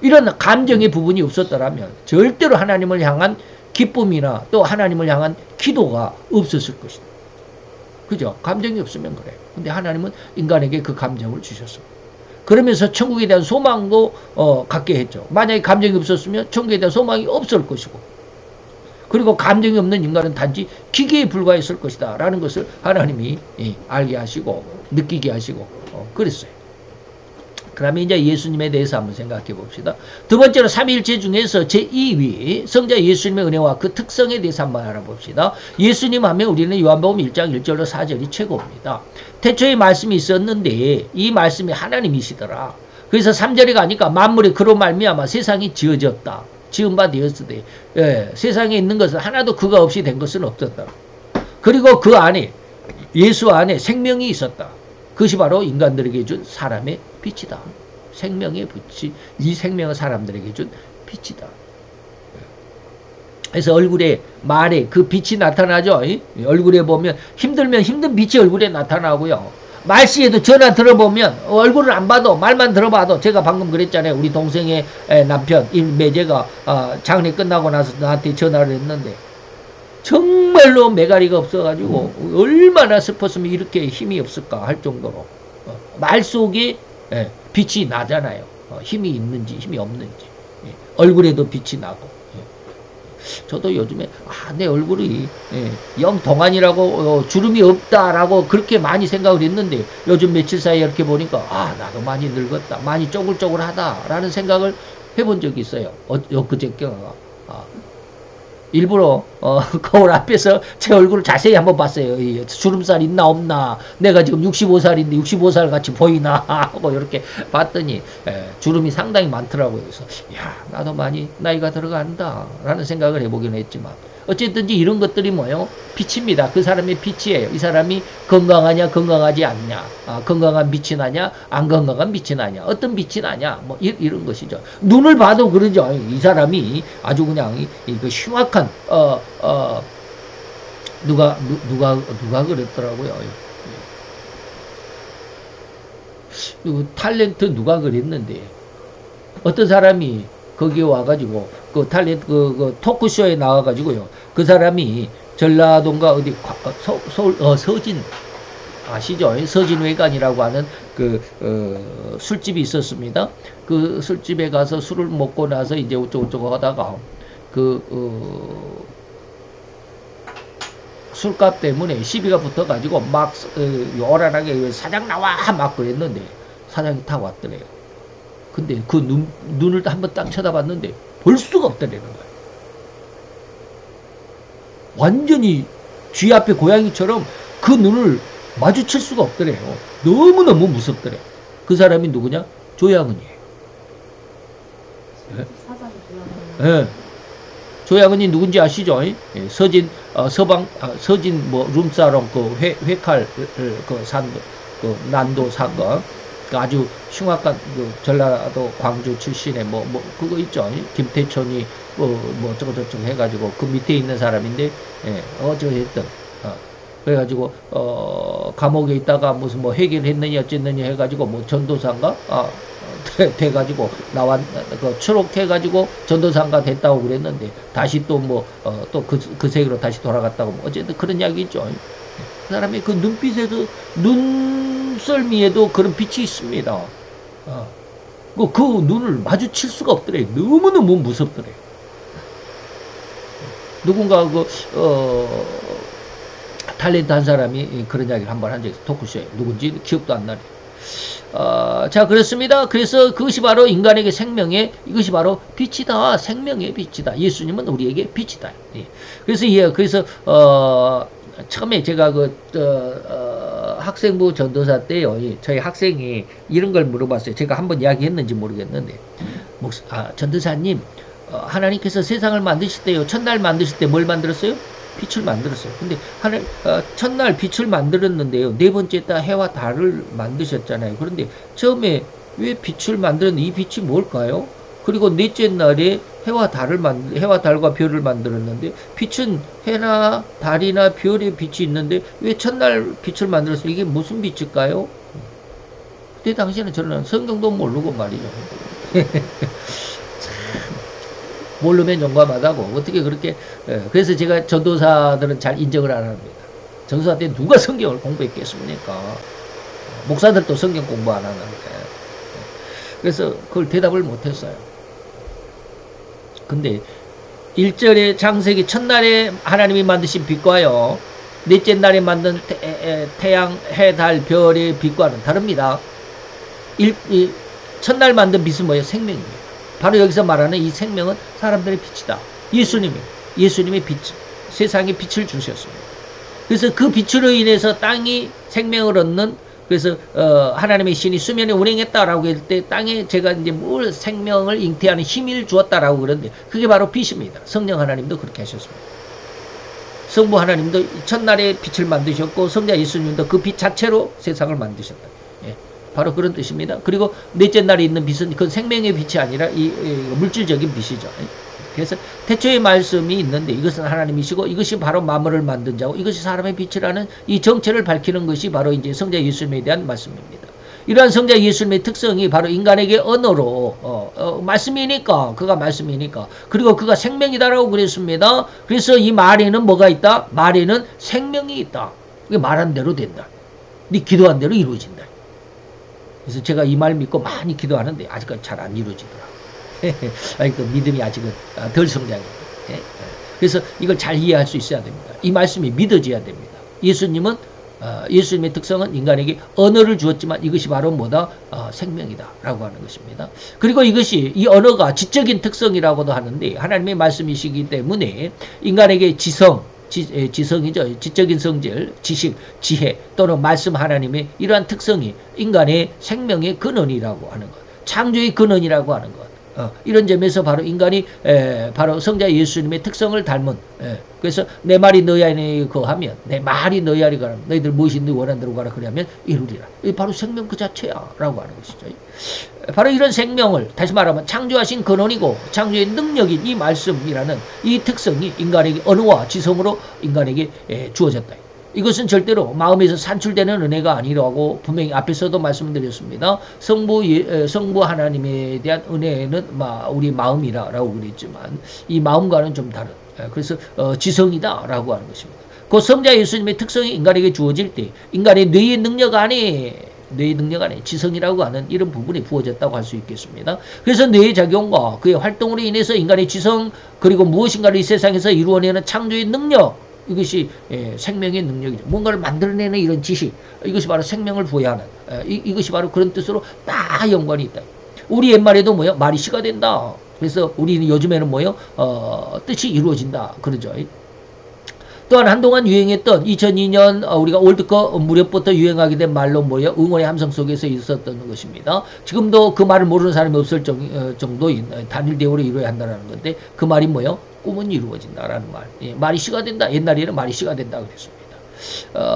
이런 감정의 부분이 없었더라면 절대로 하나님을 향한 기쁨이나 또 하나님을 향한 기도가 없었을 것이다. 그죠? 감정이 없으면 그래. 근데 하나님은 인간에게 그 감정을 주셨어. 그러면서 천국에 대한 소망도 갖게 했죠. 만약에 감정이 없었으면 천국에 대한 소망이 없을 것이고, 그리고 감정이 없는 인간은 단지 기계에 불과했을 것이다 라는 것을 하나님이 알게 하시고 느끼게 하시고 그랬어요. 그러면 이제 예수님에 대해서 한번 생각해 봅시다. 두 번째로 삼위일체 중에서 제2위 성자 예수님의 은혜와 그 특성에 대해서 한번 알아봅시다. 예수님 하면 우리는 요한복음 1장 1절로 4절이 최고입니다. 태초에 말씀이 있었는데 이 말씀이 하나님이시더라. 그래서 3절에 가니까 만물이 그로 말미암아 세상이 지어졌다. 지은 바 되었으되 세상에 있는 것은 하나도 그가 없이 된 것은 없었다. 그리고 그 안에 예수 안에 생명이 있었다. 그것이 바로 인간들에게 준 사람의 빛이다. 생명의 빛이 이 생명은 사람들에게 준 빛이다. 그래서 얼굴에 말에 그 빛이 나타나죠. 얼굴에 보면 힘들면 힘든 빛이 얼굴에 나타나고요. 말씨에도 전화 들어보면 얼굴을 안 봐도 말만 들어봐도 제가 방금 그랬잖아요. 우리 동생의 남편 매제가 장례 끝나고 나서 나한테 전화를 했는데 정말로 매가리가 없어가지고 얼마나 슬펐으면 이렇게 힘이 없을까 할 정도로 말 속에 빛이 나잖아요. 힘이 있는지 힘이 없는지 얼굴에도 빛이 나고 저도 요즘에 내 얼굴이 영 동안이라고 주름이 없다라고 그렇게 많이 생각을 했는데 요즘 며칠 사이에 이렇게 보니까 나도 많이 늙었다 많이 쪼글쪼글하다라는 생각을 해본 적이 있어요. 엊그저께가 일부러 거울 앞에서 제 얼굴을 자세히 한번 봤어요. 주름살 있나 없나 내가 지금 65살인데 65살 같이 보이나 하고 이렇게 봤더니 주름이 상당히 많더라고요. 그래서 나도 많이 나이가 들어간다 라는 생각을 해보긴 했지만 어쨌든지 이런 것들이 뭐예요? 빛입니다. 그 사람의 빛이에요. 이 사람이 건강하냐 건강하지 않냐 건강한 빛이 나냐 안 건강한 빛이 나냐 어떤 빛이 나냐 뭐 이런 것이죠. 눈을 봐도 그러죠. 이 사람이 아주 그냥 그 흉악한 누가 그랬더라고요. 탤런트 누가 그랬는데 어떤 사람이 거기에 와가지고 그 탤런트 그 토크쇼에 나와가지고요. 그 사람이 전라도인가 어디 서울 서진 아시죠? 서진회관이라고 하는 그 술집이 있었습니다. 그 술집에 가서 술을 먹고 나서 이제 어쩌고저쩌고 하다가 술값 때문에 시비가 붙어가지고 막 요란하게 사장 나와 막 그랬는데 사장이 다 왔더래요. 근데 그 눈을 한번 딱 쳐다봤는데 볼 수가 없다라는 거예요. 완전히 쥐 앞에 고양이처럼 그 눈을 마주칠 수가 없더래요. 너무너무 무섭더래요. 그 사람이 누구냐? 조양은이에요. 사장이 조양은. 조양은이 누군지 아시죠? 서진 서진 뭐 룸사롱 그 회칼 그 산도 그 난도 사건. 아주 흉악한 그 전라도 광주 출신의 뭐 그거 있죠. 김태천이 뭐 저거 해가지고 그 밑에 있는 사람인데 어쩌했던 그래가지고 감옥에 있다가 무슨 뭐 해결했느냐 어쨌느냐 해가지고 뭐 전도사인가 돼가지고 그 추록해가지고 전도사인가 됐다고 그랬는데 다시 또 뭐 또 그 세계로 다시 돌아갔다고 뭐 어쨌든 그런 이야기 있죠. 그 사람의 그 눈빛에도 눈썰미에도 그런 빛이 있습니다. 그 눈을 마주칠 수가 없더래. 너무너무 무섭더래. 누군가 탤런트 한 사람이 그런 이야기를 한번 한 적이 있어요. 토크쇼에. 누군지 기억도 안 나네. 자, 그렇습니다. 그래서 그것이 바로 인간에게 생명의, 이것이 바로 빛이다. 생명의 빛이다. 예수님은 우리에게 빛이다. 예. 그래서, 처음에 제가 학생부 전도사 때요, 저희 학생이 이런 걸 물어봤어요. 제가 한번 이야기했는지 모르겠는데, 전도사님, 하나님께서 세상을 만드실 때요, 첫날 만드실 때 뭘 만들었어요? 빛을 만들었어요. 근데 첫날 빛을 만들었는데요. 네 번째 날 해와 달을 만드셨잖아요. 그런데 처음에 왜 빛을 만들었는데 이 빛이 뭘까요? 그리고 넷째 날에 해와 달과 별을 만들었는데 빛은 해나 달이나 별의 빛이 있는데 왜 첫날 빛을 만들었어요? 이게 무슨 빛일까요? 그때 당시에는 저는 성경도 모르고 말이죠. 모르면 용감하다고 어떻게 그렇게 그래서 제가 전도사들은 잘 인정을 안 합니다. 전도사 때 누가 성경을 공부했겠습니까? 목사들도 성경 공부 안 하는데 그래서 그걸 대답을 못했어요. 근데 1절에 창세기 첫날에 하나님이 만드신 빛과요 넷째 날에 만든 태양, 해, 달, 별의 빛과는 다릅니다. 첫날 만든 빛은 뭐예요? 생명입니다. 바로 여기서 말하는 이 생명은 사람들의 빛이다. 예수님의 빛, 세상에 빛을 주셨습니다. 그래서 그 빛으로 인해서 땅이 생명을 얻는 그래서 하나님의 신이 수면에 운행했다라고 할 때 땅에 제가 이제 뭘 생명을 잉태하는 힘을 주었다라고 그러는데 그게 바로 빛입니다. 성령 하나님도 그렇게 하셨습니다. 성부 하나님도 첫날에 빛을 만드셨고 성자 예수님도 그 빛 자체로 세상을 만드셨다. 예, 바로 그런 뜻입니다. 그리고 넷째 날에 있는 빛은 그 생명의 빛이 아니라 이 물질적인 빛이죠. 그래서 태초의 말씀이 있는데 이것은 하나님이시고 이것이 바로 만물을 만든 자고 이것이 사람의 빛이라는 이 정체를 밝히는 것이 바로 이제 성자 예수님에 대한 말씀입니다. 이러한 성자 예수님의 특성이 바로 인간에게 언어로 말씀이니까 그가 말씀이니까 그리고 그가 생명이다라고 그랬습니다. 그래서 이 말에는 뭐가 있다? 말에는 생명이 있다. 그게 말한 대로 된다. 네 기도한 대로 이루어진다. 그래서 제가 이 말 믿고 많이 기도하는데 아직까지 잘 안 이루어지더라. 아니, 그 믿음이 아직은 덜 성장입니다. 그래서 이걸 잘 이해할 수 있어야 됩니다. 이 말씀이 믿어져야 됩니다. 예수님의 특성은 인간에게 언어를 주었지만 이것이 바로 뭐다? 생명이다 라고 하는 것입니다. 그리고 이 언어가 지적인 특성이라고도 하는데 하나님의 말씀이시기 때문에 인간에게 지성이죠. 지적인 성질, 지식, 지혜 또는 말씀 하나님의 이러한 특성이 인간의 생명의 근원이라고 하는 것, 창조의 근원이라고 하는 것. 이런 점에서 바로 인간이 바로 성자 예수님의 특성을 닮은 그래서 내 말이 너희 안에 거하면 내 말이 너희 안에 거하면 너희들 무엇이 너 원하는 대로 가라 그러면 이루리라. 바로 생명 그 자체야 라고 하는 것이죠. 바로 이런 생명을 다시 말하면 창조하신 근원이고 창조의 능력인 이 말씀이라는 이 특성이 인간에게 언어와 지성으로 인간에게 주어졌다. 이것은 절대로 마음에서 산출되는 은혜가 아니라고 분명히 앞에서도 말씀드렸습니다. 성부 하나님에 대한 은혜는 우리 마음이라고 그랬지만 이 마음과는 좀 다른 그래서 지성이다라고 하는 것입니다. 그 성자 예수님의 특성이 인간에게 주어질 때 인간의 뇌의 능력 안에 지성이라고 하는 이런 부분이 부어졌다고 할 수 있겠습니다. 그래서 뇌의 작용과 그의 활동으로 인해서 인간의 지성 그리고 무엇인가를 이 세상에서 이루어내는 창조의 능력 이것이 생명의 능력이죠. 뭔가를 만들어내는 이런 지식 이것이 바로 생명을 부여하는 이것이 바로 그런 뜻으로 다 연관이 있다. 우리 옛말에도 뭐요? 말이 시가 된다. 그래서 우리는 요즘에는 뭐요? 뜻이 이루어진다. 그러죠. 또한 한동안 유행했던 2002년 우리가 월드컵 무렵부터 유행하게 된 말로 뭐예요? 응원의 함성 속에서 있었던 것입니다. 지금도 그 말을 모르는 사람이 없을 정도인 단일 대우로 이루어야 한다는 건데 그 말이 뭐예요? 꿈은 이루어진다라는 말. 말이 시가 된다. 옛날에는 말이 시가 된다 그랬습니다.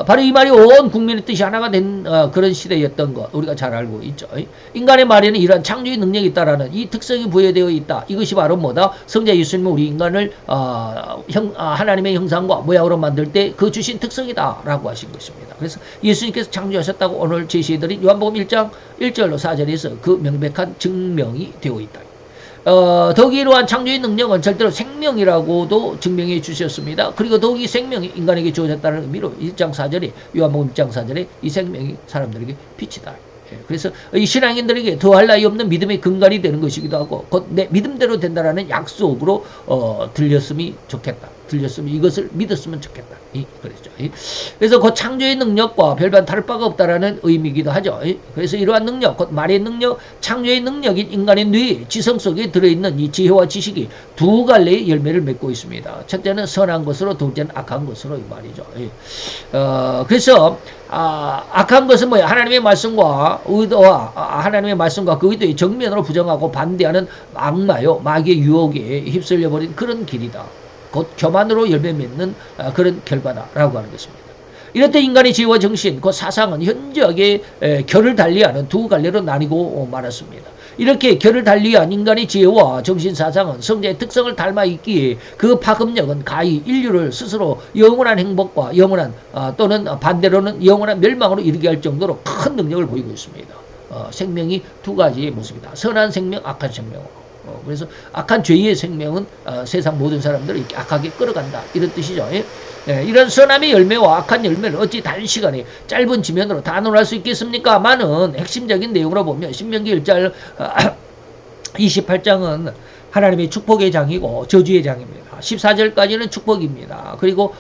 바로 이 말이 온 국민의 뜻이 하나가 된 그런 시대였던 것 우리가 잘 알고 있죠. 인간의 말에는 이러한 창조의 능력이 있다라는 이 특성이 부여되어 있다. 이것이 바로 뭐다? 성자 예수님은 우리 인간을 하나님의 형상과 모양으로 만들 때 그 주신 특성이다 라고 하신 것입니다. 그래서 예수님께서 창조하셨다고 오늘 제시해드린 요한복음 1장 1절로 4절에서 그 명백한 증명이 되어 있다. 더욱이 이러한 창조의 능력은 절대로 생명이라고도 증명해 주셨습니다. 그리고 더욱이 생명이 인간에게 주어졌다는 의미로 1장 4절에 요한복음 1장 4절에 이 생명이 사람들에게 빛이다. 그래서 이 신앙인들에게 더할 나위 없는 믿음의 근간이 되는 것이기도 하고 곧 내 믿음대로 된다라는 약속으로 들렸으면 좋겠다. 이것을 믿었으면 좋겠다. 그랬죠. 그래서 그 창조의 능력과 별반 다를 바가 없다라는 의미이기도 하죠. 그래서 이러한 능력, 곧 말의 능력, 창조의 능력인 인간의 뇌, 지성 속에 들어있는 이 지혜와 지식이 두 갈래의 열매를 맺고 있습니다. 첫째는 선한 것으로, 둘째는 악한 것으로 이 말이죠. 그래서 악한 것은 뭐야? 하나님의 말씀과 의도와 하나님의 말씀과 그 의도의 정면으로 부정하고 반대하는 악마요, 마귀의 유혹에 휩쓸려버린 그런 길이다. 곧 교만으로 열매 맺는 그런 결과다라고 하는 것입니다. 이럴 때 인간의 지혜와 정신, 그 사상은 현저하게 결을 달리하는 두 갈래로 나뉘고 말았습니다. 이렇게 결을 달리한 인간의 지혜와 정신 사상은 성자의 특성을 닮아 있기에 그 파급력은 가히 인류를 스스로 영원한 행복과 영원한 또는 반대로는 영원한 멸망으로 이르게 할 정도로 큰 능력을 보이고 있습니다. 생명이 두 가지의 모습이다. 선한 생명, 악한 생명. 그래서 악한 죄의 생명은 세상 모든 사람들을 이렇게 악하게 끌어간다. 이런 뜻이죠. 이런 선함의 열매와 악한 열매를 어찌 단시간에 짧은 지면으로 다 논할 수 있겠습니까? 많은 핵심적인 내용으로 보면 신명기 1장 28장은 하나님의 축복의 장이고 저주의 장입니다. 14절까지는 축복입니다. 그리고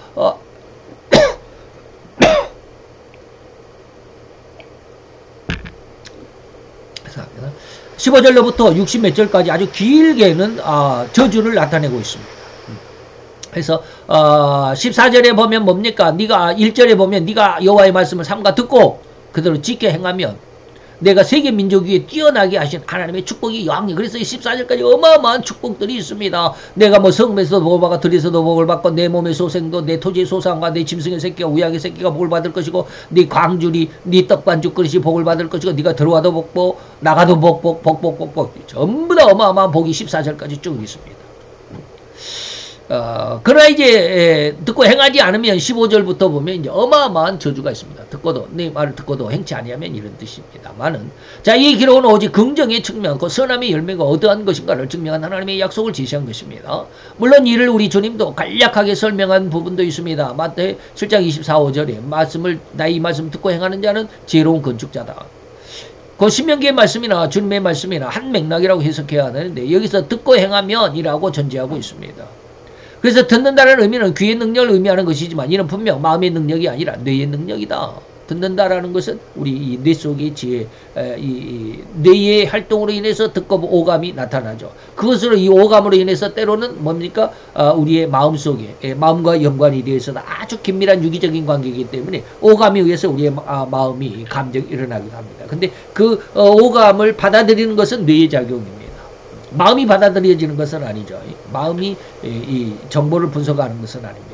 15절로부터 60몇 절까지 아주 길게는 저주를 나타내고 있습니다. 그래서 14절에 보면 뭡니까? 네가 1절에 보면 네가 여호와의 말씀을 삼가 듣고 그대로 지켜 행하면 내가 세계 민족 위에 뛰어나게 하신 하나님의 축복이 영원히. 그래서 14절까지 어마어마한 축복들이 있습니다. 내가 뭐 성에서도 복을 받고 들에서도 복을 받고 내 몸의 소생도 내 토지의 소산과 내 짐승의 새끼와 우양의 새끼가 복을 받을 것이고 네 광주리 네 떡반죽 그릇이 복을 받을 것이고 네가 들어와도 복복 나가도 복복 전부 다 어마어마한 복이 14절까지 쭉 있습니다. 그러나 이제 듣고 행하지 않으면 15절부터 보면 이제 어마어마한 저주가 있습니다. 듣고도 내 말을 듣고도 행치 아니하면 이런 뜻입니다만은 자, 이 기록은 오직 긍정의 측면, 그 선함의 열매가 어떠한 것인가를 증명한 하나님의 약속을 지시한 것입니다. 물론 이를 우리 주님도 간략하게 설명한 부분도 있습니다. 마태 7장 24, 5절에 말씀을 나의 이 말씀 듣고 행하는 자는 지혜로운 건축자다. 그 신명기의 말씀이나 주님의 말씀이나 한 맥락이라고 해석해야 하는데 여기서 듣고 행하면이라고 전제하고 있습니다. 그래서 듣는다는 의미는 귀의 능력을 의미하는 것이지만 이는 분명 마음의 능력이 아니라 뇌의 능력이다. 듣는다라는 것은 우리 이 뇌 속의 지혜, 이 뇌의 활동으로 인해서 듣고 오감이 나타나죠. 그것으로 이 오감으로 인해서 때로는 뭡니까? 우리의 마음 속에 마음과 연관이 되어 있어서 아주 긴밀한 유기적인 관계이기 때문에 오감에 의해서 우리의 마음이 감정이 일어나기도 합니다. 근데 그 오감을 받아들이는 것은 뇌의 작용입니다. 마음이 받아들여지는 것은 아니죠. 마음이 이 정보를 분석하는 것은 아닙니다.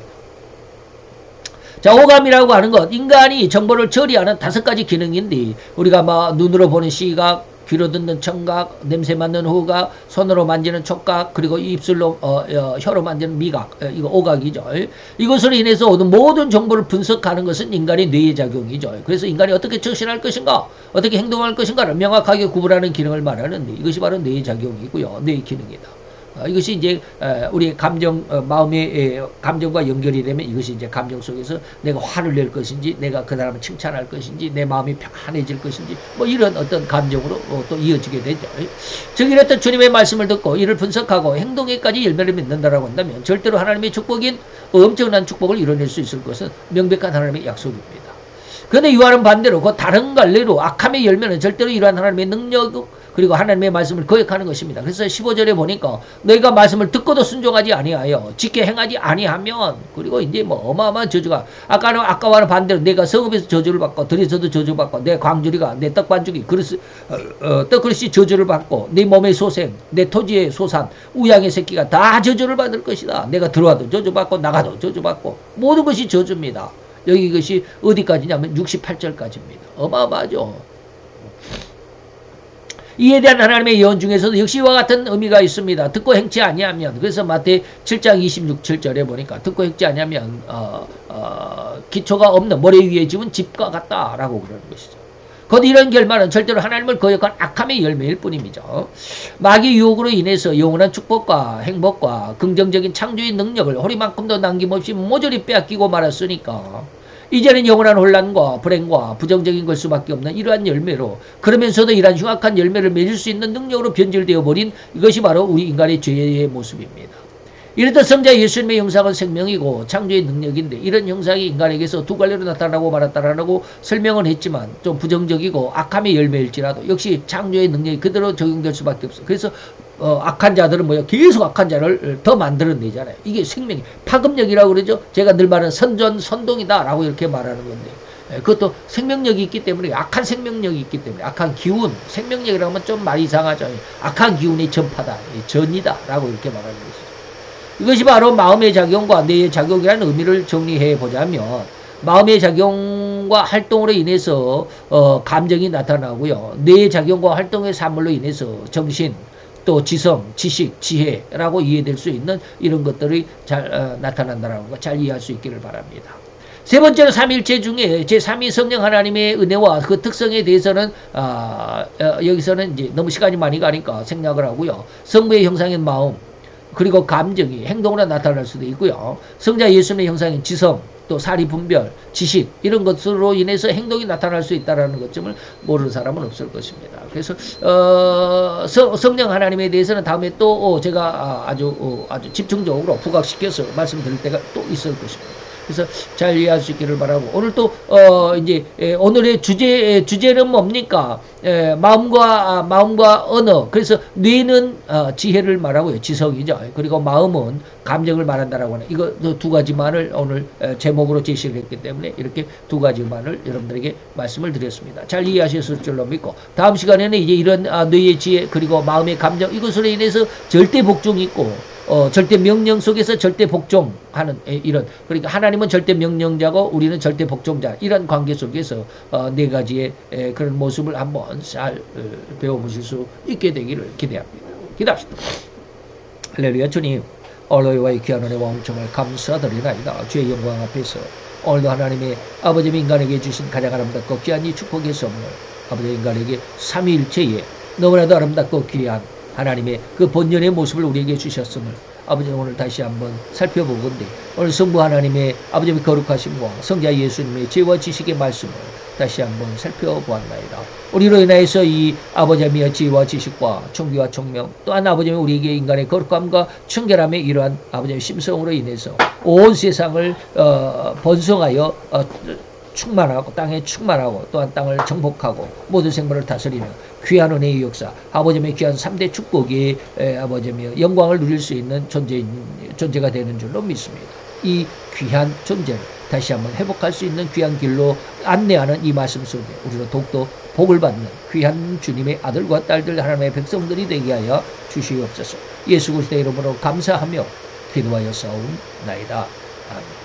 자, 오감이라고 하는 것, 인간이 정보를 처리하는 5가지 기능인데 우리가 눈으로 보는 시각, 귀로 듣는 청각, 냄새 맡는 후각, 손으로 만지는 촉각, 그리고 입술로 혀로 만지는 미각, 이거 오각이죠. 이것으로 인해서 얻은 모든 정보를 분석하는 것은 인간의 뇌의 작용이죠. 그래서 인간이 어떻게 처신할 것인가, 어떻게 행동할 것인가를 명확하게 구분하는 기능을 말하는데 이것이 바로 뇌의 작용이고요. 뇌의 기능이다. 이것이 이제 우리의 감정, 마음의 감정과 연결이 되면 이것이 이제 감정 속에서 내가 화를 낼 것인지, 내가 그 사람을 칭찬할 것인지, 내 마음이 편안해질 것인지, 뭐 이런 어떤 감정으로 또 이어지게 되죠. 즉 이렇듯 주님의 말씀을 듣고 이를 분석하고 행동에까지 열매를 맺는다라고 한다면 절대로 하나님의 축복인 엄청난 축복을 이뤄낼 수 있을 것은 명백한 하나님의 약속입니다. 그런데 이와는 반대로 그 다른 갈래로 악함의 열매는 절대로 이러한 하나님의 능력 그리고 하나님의 말씀을 거역하는 것입니다. 그래서 15절에 보니까 너희가 말씀을 듣고도 순종하지 아니하여 지켜 행하지 아니하면 그리고 이제 뭐 어마어마한 저주가 아까와는 반대로 내가 성읍에서 저주를 받고 들에서도 저주받고 내 광주리가 내 떡반죽이 떡그릇이 저주를 받고 내 몸의 소생 내 토지의 소산 우양의 새끼가 다 저주를 받을 것이다. 내가 들어와도 저주받고 나가도 저주받고 모든 것이 저주입니다. 여기 이것이 어디까지냐면 68절까지입니다. 어마어마하죠. 이에 대한 하나님의 예언 중에서도 역시 이와 같은 의미가 있습니다. 듣고 행치 아니하면 그래서 마태 7장 26절에 보니까 듣고 행치 아니하면 기초가 없는 모래 위에 지은 집과 같다라고 그러는 것이죠. 곧 이런 결말은 절대로 하나님을 거역한 악함의 열매일 뿐입니다. 마귀의 유혹으로 인해서 영원한 축복과 행복과 긍정적인 창조의 능력을 허리만큼도 남김없이 모조리 빼앗기고 말았으니까 이제는 영원한 혼란과 불행과 부정적인 걸 수밖에 없는 이러한 열매로 그러면서도 이러한 흉악한 열매를 맺을 수 있는 능력으로 변질되어 버린 이것이 바로 우리 인간의 죄의 모습입니다. 이렇듯 성자 예수님의 형상은 생명이고 창조의 능력인데 이런 형상이 인간에게서 두 갈래로 나타나고 말았다라고 설명은 했지만 좀 부정적이고 악함의 열매일지라도 역시 창조의 능력이 그대로 적용될 수밖에 없어요. 그래서 악한 자들은 뭐야? 계속 악한 자를 더 만들어내잖아요. 이게 생명이 파급력이라고 그러죠. 제가 늘 말하는 선동이다라고 이렇게 말하는 건데 그것도 생명력이 있기 때문에 악한 생명력이 있기 때문에 악한 기운, 생명력이라고 하면 좀 말이 이상하죠. 악한 기운의 전파다, 전이다라고 이렇게 말하는 것이죠. 이것이 바로 마음의 작용과 뇌의 작용이라는 의미를 정리해 보자면 마음의 작용과 활동으로 인해서 감정이 나타나고요. 뇌의 작용과 활동의 산물로 인해서 정신, 또 지성, 지식, 지혜라고 이해될 수 있는 이런 것들이 잘 나타난다는 거 잘 이해할 수 있기를 바랍니다. 세 번째로 삼일체 중에 제3위 성령 하나님의 은혜와 그 특성에 대해서는 여기서는 이제 너무 시간이 많이 가니까 생략을 하고요. 성부의 형상인 마음, 그리고 감정이 행동으로 나타날 수도 있고요. 성자 예수님의 형상인 지성, 또 사리 분별, 지식 이런 것으로 인해서 행동이 나타날 수 있다는 것점을 모르는 사람은 없을 것입니다. 그래서 성령 하나님에 대해서는 다음에 또 제가 아주 집중적으로 부각시켜서 말씀드릴 때가 또 있을 것입니다. 그래서 잘 이해할 수 있기를 바라고, 오늘 또 이제 오늘의 주제는 뭡니까? 마음과 언어. 그래서 뇌는 지혜를 말하고요, 지성이죠. 그리고 마음은 감정을 말한다라고 하는 이거 두 가지만을 오늘 제목으로 제시를 했기 때문에 이렇게 두 가지만을 여러분들에게 말씀을 드렸습니다. 잘 이해하셨을 줄로 믿고, 다음 시간에는 이제 이런 뇌의 지혜 그리고 마음의 감정 이것으로 인해서 절대 복종이 있고 절대 명령 속에서 절대 복종하는 이런, 그러니까 하나님은 절대 명령자고 우리는 절대 복종자, 이런 관계 속에서 네 가지의 그런 모습을 한번 잘 배워보실 수 있게 되기를 기대합니다. 기도합시다. 할렐루야. 주님, 오늘의 귀한 은혜와 엄청을 감사드리나이다. 주의 영광 앞에서 오늘도 하나님의 아버지 인간에게 주신 가장 아름답고 귀한 이 축복의 선물, 아버지 인간에게 삼위일체의 너무나도 아름답고 귀한 하나님의 그 본연의 모습을 우리에게 주셨음을 아버지는 오늘 다시 한번 살펴보건대, 오늘 성부 하나님의 아버지의 거룩하심과 성자 예수님의 지혜와 지식의 말씀을 다시 한번 살펴보았나이다. 우리로 인하여서 이 아버지의 지혜와 지식과 총기와 총명, 또한 아버지의 우리에게 인간의 거룩함과 청결함의 이러한 아버지의 심성으로 인해서 온 세상을 번성하여 충만하고 땅에 충만하고 또한 땅을 정복하고 모든 생물을 다스리는 귀한 은혜의 역사, 아버지의 귀한 3대 축복이 아버지의 영광을 누릴 수 있는 존재가 되는 줄로 믿습니다. 이 귀한 존재를 다시 한번 회복할 수 있는 귀한 길로 안내하는 이 말씀 속에 우리로 더욱더 복을 받는 귀한 주님의 아들과 딸들 하나님의 백성들이 되게 하여 주시옵소서. 예수 그리스도의 이름으로 감사하며 기도하여 싸움나이다. 아멘.